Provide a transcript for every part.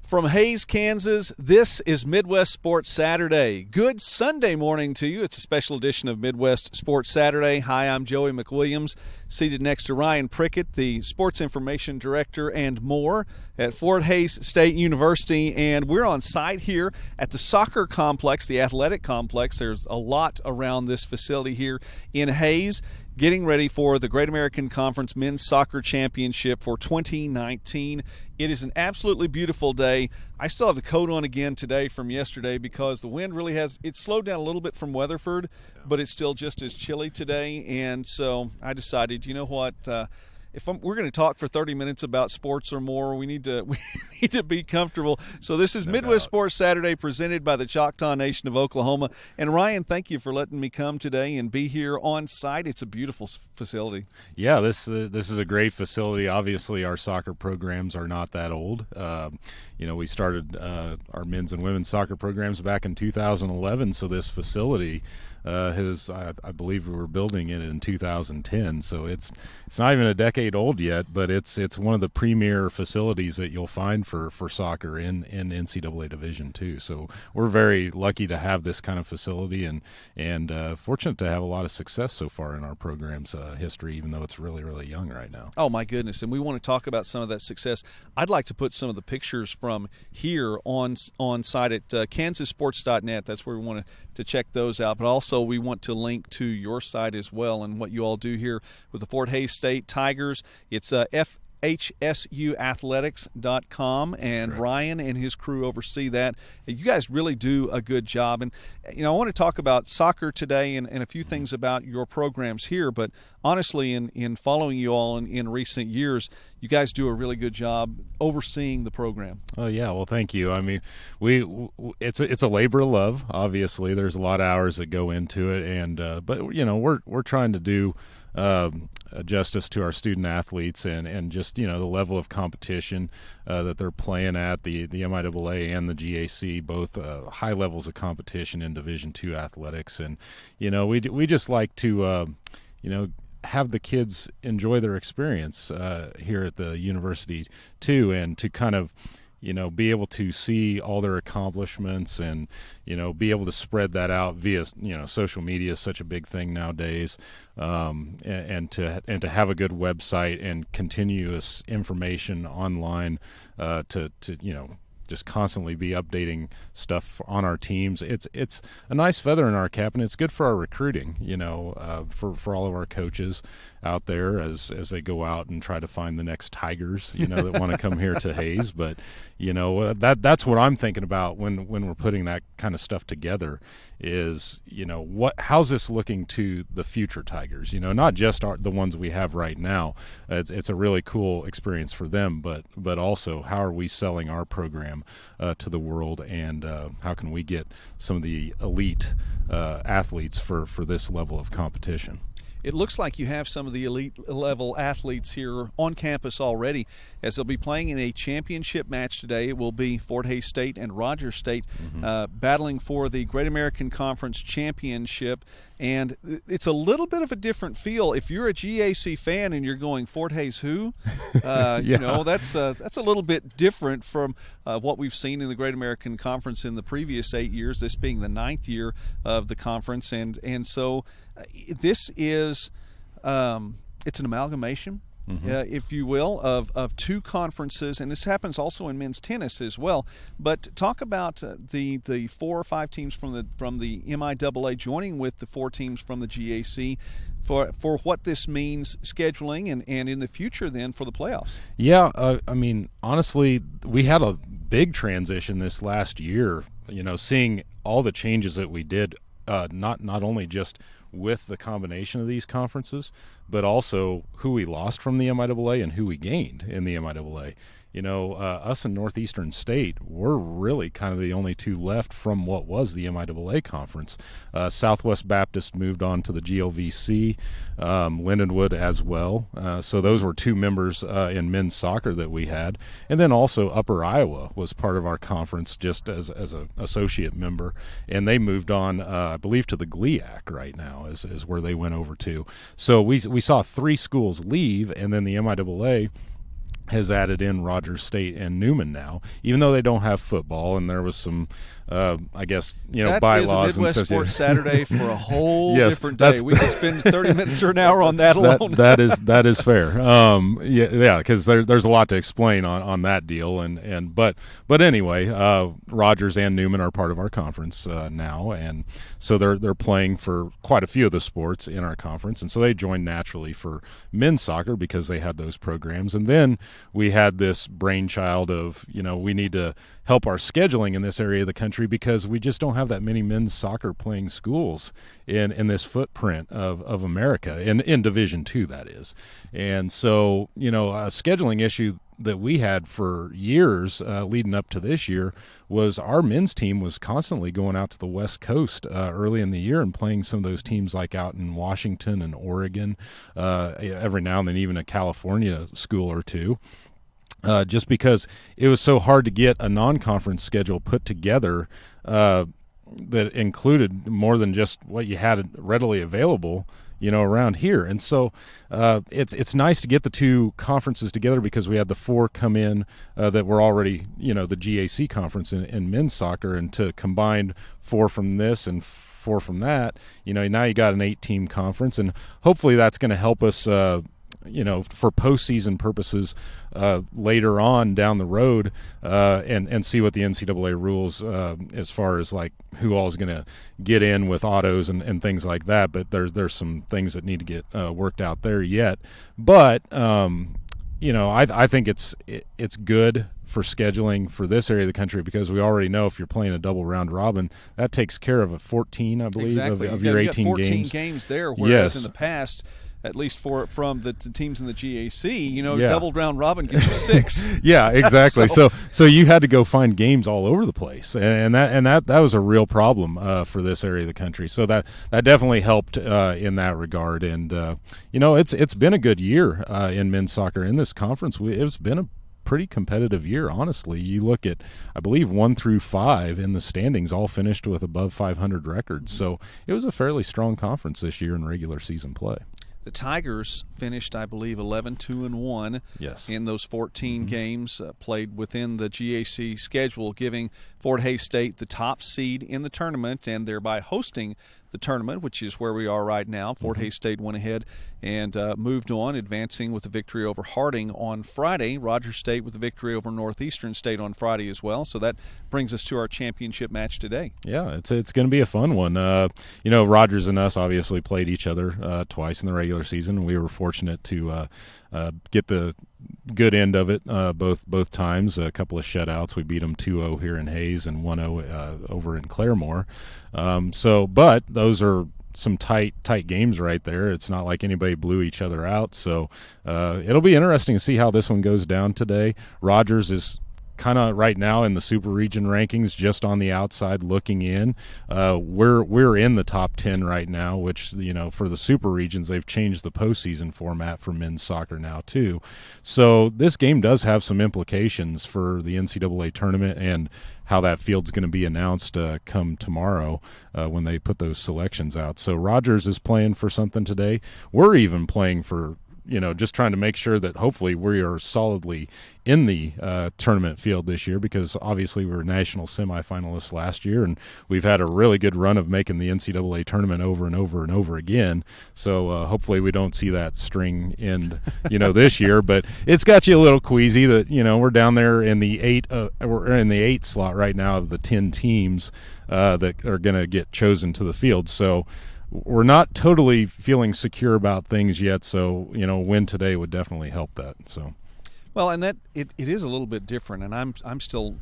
From Hays, Kansas, this is Midwest Sports Saturday. Good Sunday morning to you. It's a special edition of Midwest Sports Saturday. Hi, I'm Joey McWilliams, seated next to Ryan Prickett, the Sports Information Director and more at Fort Hays State University. And we're on site here at the soccer complex, the athletic complex. There's a lot around this facility here in Hays, getting ready for the Great American Conference Men's Soccer Championship for 2019. It is an absolutely beautiful day. I still have the coat on again today from yesterday because the wind really it's slowed down a little bit from Weatherford, but it's still just as chilly today. And so I decided, you know what, we're going to talk for 30 minutes about sports or more, we need to be comfortable. So this is Midwest Sports Saturday, presented by the Choctaw Nation of Oklahoma. And Ryan, thank you for letting me come today and be here on site. It's a beautiful facility. Yeah, this is a great facility. Obviously, our soccer programs are not that old. We started our men's and women's soccer programs back in 2011. So this facility I believe we were building it in 2010, so it's not even a decade old yet, but it's one of the premier facilities that you'll find for soccer in NCAA Division II. So we're very lucky to have this kind of facility and fortunate to have a lot of success so far in our program's history, even though it's really, really young right now. Oh, my goodness, and we want to talk about some of that success. I'd like to put some of the pictures from here on site at kansassports.net. That's where we want to check those out, but also we want to link to your site as well and what you all do here with the Fort Hays State Tigers. It's FHSUathletics.com, and Ryan and his crew oversee that. You guys really do a good job. And, I want to talk about soccer today and a few things about your programs here, but honestly, in following you all in recent years, you guys do a really good job overseeing the program. Oh yeah, well, thank you. I mean, it's a labor of love. Obviously, there's a lot of hours that go into it, and but we're trying to do justice to our student athletes and just the level of competition that they're playing at. The MIAA and the GAC, both high levels of competition in Division II athletics, and we just like to have the kids enjoy their experience here at the university too, and to kind of be able to see all their accomplishments and be able to spread that out via social media is such a big thing nowadays, and to have a good website and continuous information online to just constantly be updating stuff on our teams. It's a nice feather in our cap, and it's good for our recruiting, for all of our coaches out there as they go out and try to find the next Tigers, that want to come here to Hays. But that's what I'm thinking about when we're putting that kind of stuff together is how's this looking to the future Tigers, not just the ones we have right now. It's a really cool experience for them, but also how are we selling our program to the world, and how can we get some of the elite athletes for this level of competition. It looks like you have some of the elite-level athletes here on campus already, as they'll be playing in a championship match today. It will be Fort Hays State and Rogers State battling for the Great American Conference Championship. And it's a little bit of a different feel. If you're a GAC fan and you're going, Fort Hays who? That's a little bit different from what we've seen in the Great American Conference in the previous 8 years, this being the 9th year of the conference. And so this is it's an amalgamation, if you will, of two conferences, and this happens also in men's tennis as well. But talk about the 4 or 5 teams from the MIAA joining with the 4 teams from the GAC for what this means scheduling and in the future then for the playoffs. Yeah, I mean, honestly, we had a big transition this last year, seeing all the changes that we did, not only just with the combination of these conferences, but also who we lost from the MIAA and who we gained in the MIAA. Us in Northeastern State, we're really kind of the only two left from what was the MIAA conference. Southwest Baptist moved on to the GLVC, Lindenwood as well. So those were 2 members in men's soccer that we had. And then also Upper Iowa was part of our conference just as an associate member. And they moved on, I believe, to the GLIAC right now is where they went over to. So we saw 3 schools leave, and then the MIAA has added in Rogers State and Newman now, even though they don't have football, and there was some, I guess, that bylaws is a Midwest and stuff. Sports Saturday for a whole Yes, different day. We could spend 30 minutes or an hour on that alone. that is fair. Because there's a lot to explain on that deal, but anyway, Rogers and Newman are part of our conference now, and so they're playing for quite a few of the sports in our conference, and so they joined naturally for men's soccer because they had those programs, and then we had this brainchild of, we need to help our scheduling in this area of the country because we just don't have that many men's soccer playing schools in this footprint of America, in Division II, that is. And so, a scheduling issue that we had for years leading up to this year was our men's team was constantly going out to the West Coast early in the year and playing some of those teams like out in Washington and Oregon, every now and then even a California school or two. Just because it was so hard to get a non-conference schedule put together that included more than just what you had readily available, around here. And so it's nice to get the two conferences together because we had the four come in that were already, the GAC conference in men's soccer, and to combine 4 from this and 4 from that, now you got an 8-team conference, and hopefully that's going to help us for postseason purposes later on down the road, and see what the NCAA rules as far as like who all is going to get in with autos and things like that. But there's some things that need to get worked out there yet. But I think it's good for scheduling for this area of the country because we already know if you're playing a double round robin, that takes care of a 14, I believe, exactly. of your 18 14 games. games there, whereas Yes. in the past, at least from the teams in the GAC, Yeah. double round robin gives you 6. Yeah, exactly. So you had to go find games all over the place, and that was a real problem for this area of the country. So that definitely helped in that regard. And it's been a good year in men's soccer in this conference. It's been a pretty competitive year, honestly. You look at, I believe, 1 through 5 in the standings all finished with above 500 records. So it was a fairly strong conference this year in regular season play. The Tigers finished, I believe, 11-2-1 Yes. in those 14 games played within the GAC schedule, giving Fort Hays State the top seed in the tournament and thereby hosting the tournament, which is where we are right now. Fort Hays State went ahead and moved on, advancing with a victory over Harding on Friday. Rogers State with a victory over Northeastern State on Friday as well. So that brings us to our championship match today. Yeah, it's going to be a fun one. Rogers and us obviously played each other twice in the regular season. We were fortunate to get the good end of it both times. A couple of shutouts. We beat them 2-0 here in Hayes and 1-0 over in Claremore. But those are some tight games right there. It's not like anybody blew each other out. So it'll be interesting to see how this one goes down today. Rogers is kind of right now in the super region rankings, just on the outside looking in. We're in the top 10 right now, which, for the super regions, they've changed the postseason format for men's soccer now too. So this game does have some implications for the NCAA tournament and how that field's going to be announced come tomorrow when they put those selections out. So Rogers is playing for something today. We're even playing for, just trying to make sure that hopefully we are solidly in the tournament field this year, because obviously we were national semifinalists last year, and we've had a really good run of making the NCAA tournament over and over and over again. So hopefully we don't see that string end, this year. But it's got you a little queasy that we're down there in the 8 slot right now of the 10 teams that are going to get chosen to the field. So we're not totally feeling secure about things yet, so win today would definitely help that. So, well, and that it is a little bit different, and I'm still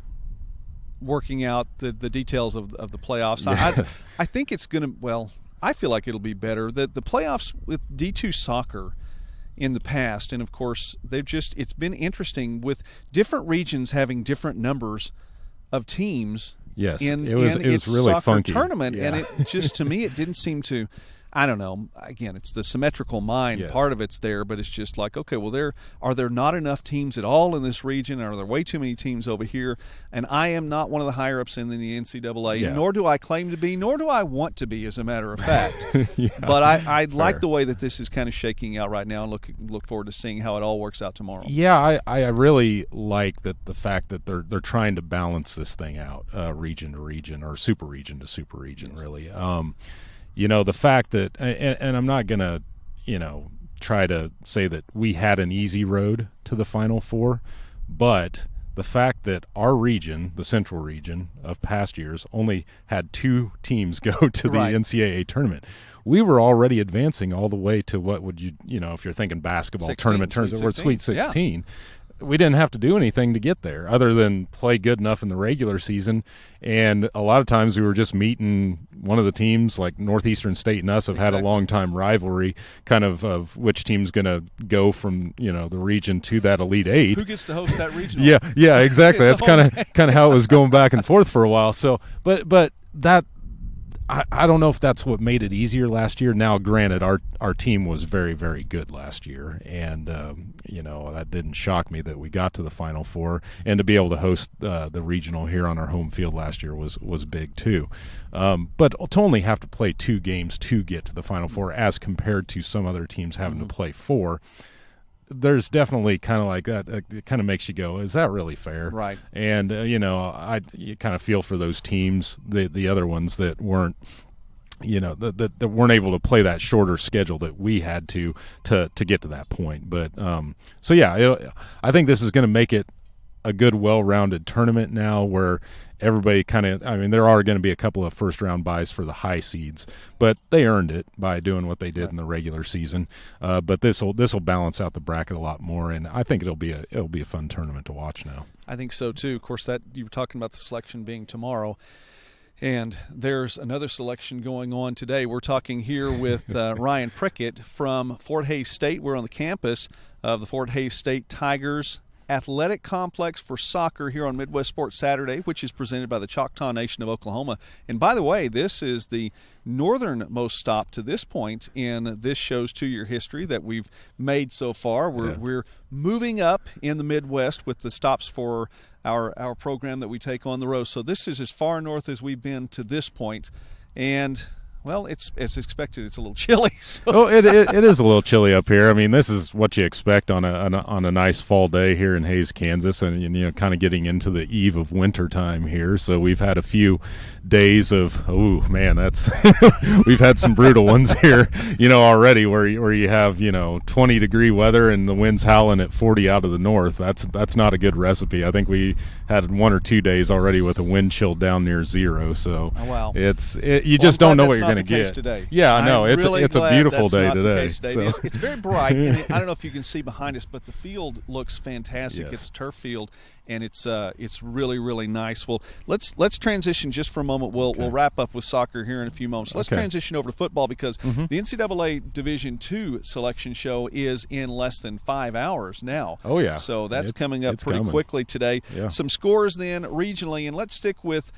working out the details of the playoffs. Yes. I think it's going to. Well, I feel like it'll be better. The playoffs with D2 soccer in the past, and of course it's been interesting with different regions having different numbers of teams. Yes, it was really soccer funky tournament, yeah. and it just, to me, it didn't seem to I don't know. Again, it's the symmetrical mind. Yes. Part of it's there, but it's just like, okay, well, are there not enough teams at all in this region? Are there way too many teams over here? And I am not one of the higher-ups in the NCAA, nor do I claim to be, nor do I want to be, as a matter of fact. But I like the way that this is kind of shaking out right now, and look forward to seeing how it all works out tomorrow. Yeah, I really like the fact that they're trying to balance this thing out, region to region, or super region to super region, really. The fact that, and I'm not going to, try to say that we had an easy road to the Final Four, but the fact that our region, the central region of past years, only had 2 teams go to the NCAA tournament. We were already advancing all the way to what would you, if you're thinking basketball 16, tournament terms, or Sweet 16. Yeah. We didn't have to do anything to get there other than play good enough in the regular season. And a lot of times we were just meeting one of the teams, like Northeastern State and us have had a long-time rivalry kind of which team's going to go from, the region to that Elite Eight. Who gets to host that regional? Yeah, exactly. That's kind of how it was going back and forth for a while. So, but that, I don't know if that's what made it easier last year. Now, granted, our team was very, very good last year, and that didn't shock me that we got to the Final Four, and to be able to host the regional here on our home field last year was big too. But to only have to play 2 games to get to the Final Four, as compared to some other teams having to play 4. There's definitely kind of like that. It kind of makes you go, "Is that really fair?" Right. And you kind of feel for those teams, the other ones that weren't, that weren't able to play that shorter schedule that we had to get to that point. But I think this is going to make it a good, well-rounded tournament now, where everybody there are going to be a couple of first-round buys for the high seeds, but they earned it by doing what they did in the regular season. But this will balance out the bracket a lot more, and I think it'll be a fun tournament to watch now. I think so too. Of course, that you were talking about the selection being tomorrow, and there's another selection going on today. We're talking here with Ryan Prickett from Fort Hays State. We're on the campus of the Fort Hays State Tigers Athletic Complex for soccer here on Midwest Sports Saturday, which is presented by the Choctaw Nation of Oklahoma. And by the way, this is the northernmost stop to this point in this show's 2-year history that we've made so far. We're moving up in the Midwest with the stops for our program that we take on the road. So this is as far north as we've been to this point. And well, it's as expected. It's a little chilly. So. Oh, it is a little chilly up here. I mean, this is what you expect on a nice fall day here in Hays, Kansas, and kind of getting into the eve of winter time here. So we've had a few days of we've had some brutal ones here, already where you have 20-degree weather and the wind's howling at 40 out of the north. That's not a good recipe. I think we had 1 or 2 days already with a wind chill down near 0. So wow. You just don't know what you're going to get today. Yeah, I know. It's a beautiful day today. So. It's very bright. And I don't know if you can see behind us, but the field looks fantastic. Yes. It's turf field, and it's really, really nice. Well, let's transition just for a moment. We'll wrap up with soccer here in a few moments. Let's transition over to football, because the NCAA Division II selection show is in less than 5 hours now. Oh yeah. So that's coming up pretty quickly today. Yeah. Some scores then regionally, and let's stick with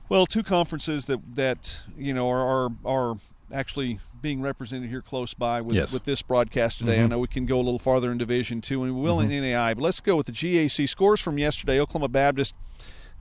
2 conferences that are actually being represented here close by with this broadcast today. I know we can go a little farther in Division II, and we will in NAI, but let's go with the GAC scores from yesterday. Oklahoma Baptist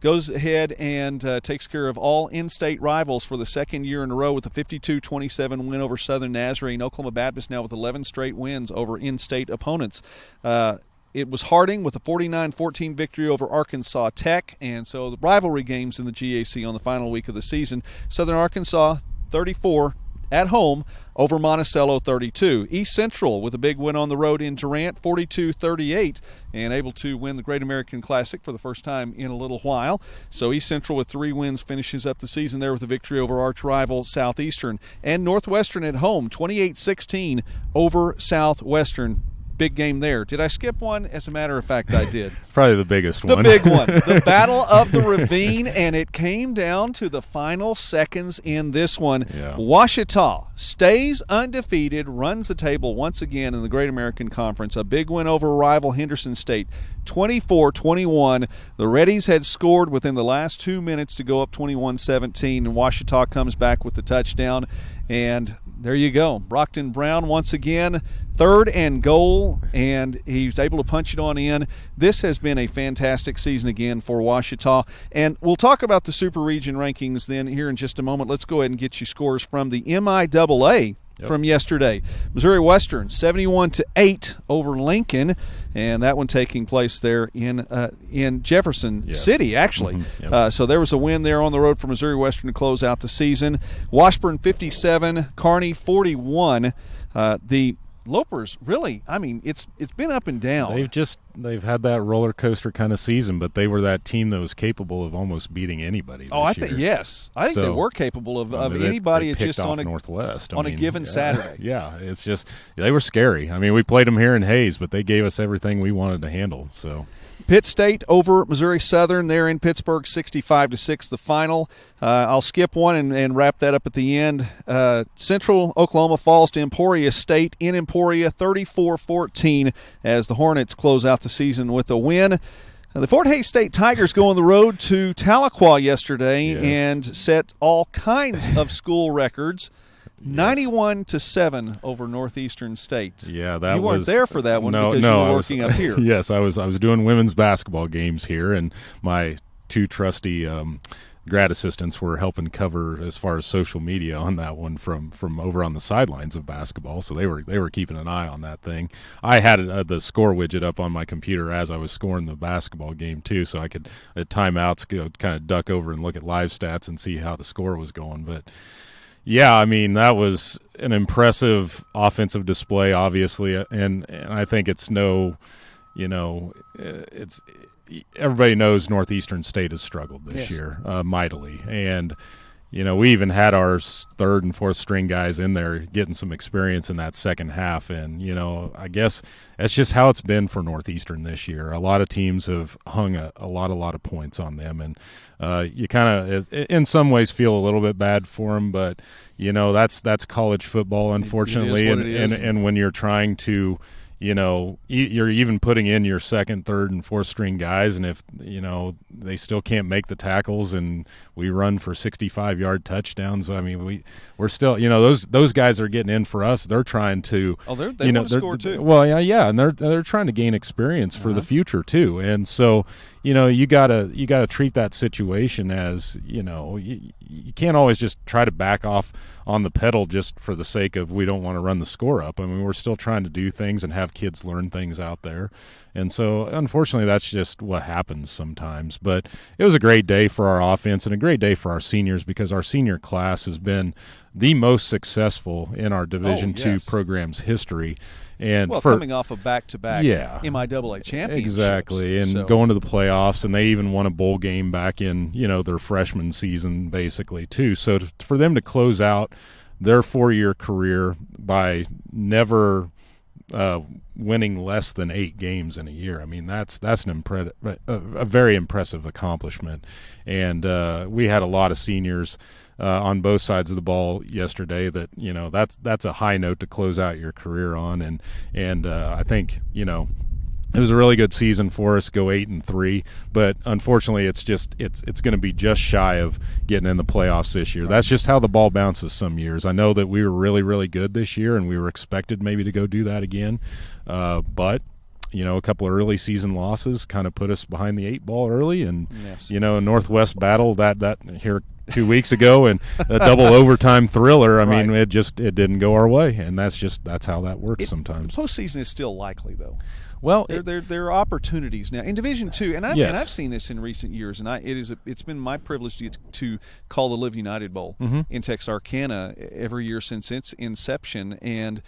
goes ahead and takes care of all in-state rivals for the second year in a row with a 52-27 win over Southern Nazarene. Oklahoma Baptist now with 11 straight wins over in-state opponents. It was Harding with a 49-14 victory over Arkansas Tech, and so the rivalry games in the GAC on the final week of the season. Southern Arkansas 34 at home over Monticello 32. East Central with a big win on the road in Durant 42-38, and able to win the Great American Classic for the first time in a little while. So East Central with 3 wins finishes up the season there with a victory over arch rival Southeastern. And Northwestern at home 28-16 over Southwestern. Big game there. Did I skip one? As a matter of fact, I did. Probably the biggest one. The big one. The Battle of the Ravine, and it came down to the final seconds in this one. Yeah. Ouachita stays undefeated, runs the table once again in the Great American Conference. A big win over rival Henderson State, 24-21. The Reddies had scored within the last 2 minutes to go up 21-17, and Ouachita comes back with the touchdown. And there you go. Brockton Brown once again, 3rd and goal, and he was able to punch it on in. This has been a fantastic season again for Ouachita. And we'll talk about the Super Region rankings then here in just a moment. Let's go ahead and get you scores from the MIAA. Yep. From yesterday. Missouri Western 71-8 over Lincoln, and that one taking place there in Jefferson City, actually. Mm-hmm. Yep. So there was a win there on the road for Missouri Western to close out the season. Washburn 57, Kearney 41. The Lopers really, I mean, it's been up and down. They've had that roller coaster kind of season, but they were that team that was capable of almost beating anybody. I think they were capable of anybody. They just on Northwest a given Saturday. Yeah, it's just they were scary. I mean, we played them here in Hayes, but they gave us everything we wanted to handle. So. Pitt State over Missouri Southern. They're in Pittsburgh, 65-6, the final. I'll skip one and wrap that up at the end. Central Oklahoma falls to Emporia State in Emporia, 34-14, as the Hornets close out the season with a win. The Fort Hays State Tigers go on the road to Tahlequah yesterday and set all kinds of school records. 91-7 over Northeastern State. Yeah, that you weren't there for that one because you were working up here. Yes, I was doing women's basketball games here, and my 2 trusty grad assistants were helping cover as far as social media on that one from over on the sidelines of basketball. So they were keeping an eye on that thing. I had the score widget up on my computer as I was scoring the basketball game too, so I could at timeouts kind of duck over and look at live stats and see how the score was going. But yeah, I mean, that was an impressive offensive display, obviously, and I think it's it's everybody knows Northeastern State has struggled this year mightily, and we even had our 3rd and 4th string guys in there getting some experience in that second half, and I guess that's just how it's been for Northeastern this year. A lot of teams have hung a lot of points on them, and you kind of, in some ways, feel a little bit bad for them, but that's college football, unfortunately, and when you're trying to. You're even putting in your 2nd, 3rd, and 4th string guys, and if they still can't make the tackles, and we run for 65-yard touchdowns. I mean, we're still those guys are getting in for us. They're trying to they want to score too. Well, yeah, and they're trying to gain experience for the future too, and so you gotta treat that situation as you can't always just try to back off on the pedal just for the sake of we don't want to run the score up. I mean, we're still trying to do things and have kids learn things out there. And so, unfortunately, that's just what happens sometimes. But it was a great day for our offense and a great day for our seniors because our senior class has been the most successful in our Division II program's history. And coming off of back-to-back MIAA championships. Exactly, and going to the playoffs, and they even won a bowl game back in, their freshman season basically too. So for them to close out their 4-year career by never winning less than 8 games in a year, I mean, that's a very impressive accomplishment. And we had a lot of seniors on both sides of the ball yesterday that that's a high note to close out your career on, and I think it was a really good season for us, go 8-3, but unfortunately it's going to be just shy of getting in the playoffs this year. That's just how the ball bounces some years. I know that we were really, really good this year, and we were expected maybe to go do that again, but a couple of early season losses kind of put us behind the 8 ball early, and Northwest battle that here 2 weeks ago, and a double overtime thriller. I mean, it didn't go our way, and that's how that works sometimes. Postseason is still likely, though. Well, there are opportunities now in Division II, and I've seen this in recent years, and it's been my privilege to call the Live United Bowl in Texarkana every year since its inception, and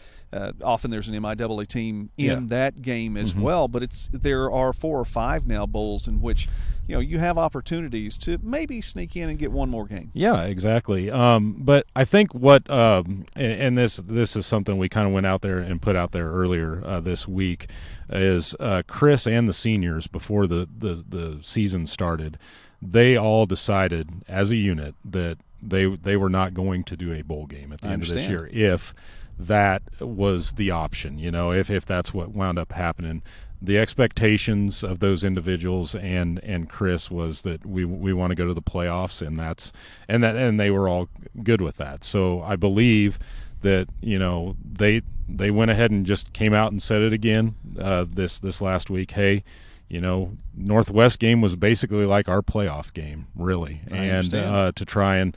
often there's an MIAA team in that game as well. But there are 4 or 5 now bowls in which you have opportunities to maybe sneak in and get one more game. Yeah, exactly. But I think what and this is something we kind of went out there and put out there earlier this week is Chris and the seniors before the season started, they all decided as a unit that they were not going to do a bowl game at the end of this year if that was the option, if that's what wound up happening. The expectations of those individuals and Chris was that we want to go to the playoffs, and they were all good with that. So I believe that they went ahead and just came out and said it again this last week. Hey, Northwest game was basically like our playoff game, really, and to try and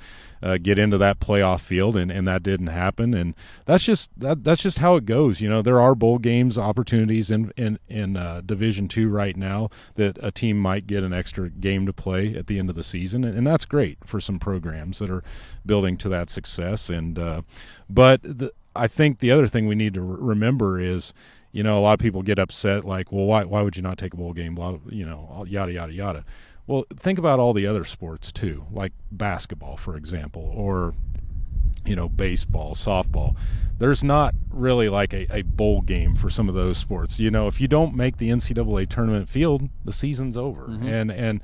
get into that playoff field, and that didn't happen, and that's just how it goes. There are bowl games opportunities in Division II right now that a team might get an extra game to play at the end of the season, and that's great for some programs that are building to that success. And I think the other thing we need to remember is, a lot of people get upset, like, well, why would you not take a bowl game, blah, yada, yada, yada. Well, think about all the other sports, too, like basketball, for example, or, baseball, softball. There's not really like a bowl game for some of those sports. If you don't make the NCAA tournament field, the season's over. Mm-hmm. And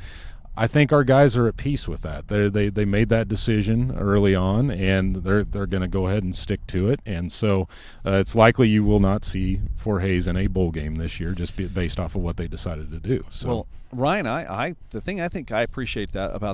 I think our guys are at peace with that. They made that decision early on, and they're going to go ahead and stick to it. And so it's likely you will not see Fort Hays in a bowl game this year, just based off of what they decided to do. So, well, Ryan, the thing I think I appreciate that about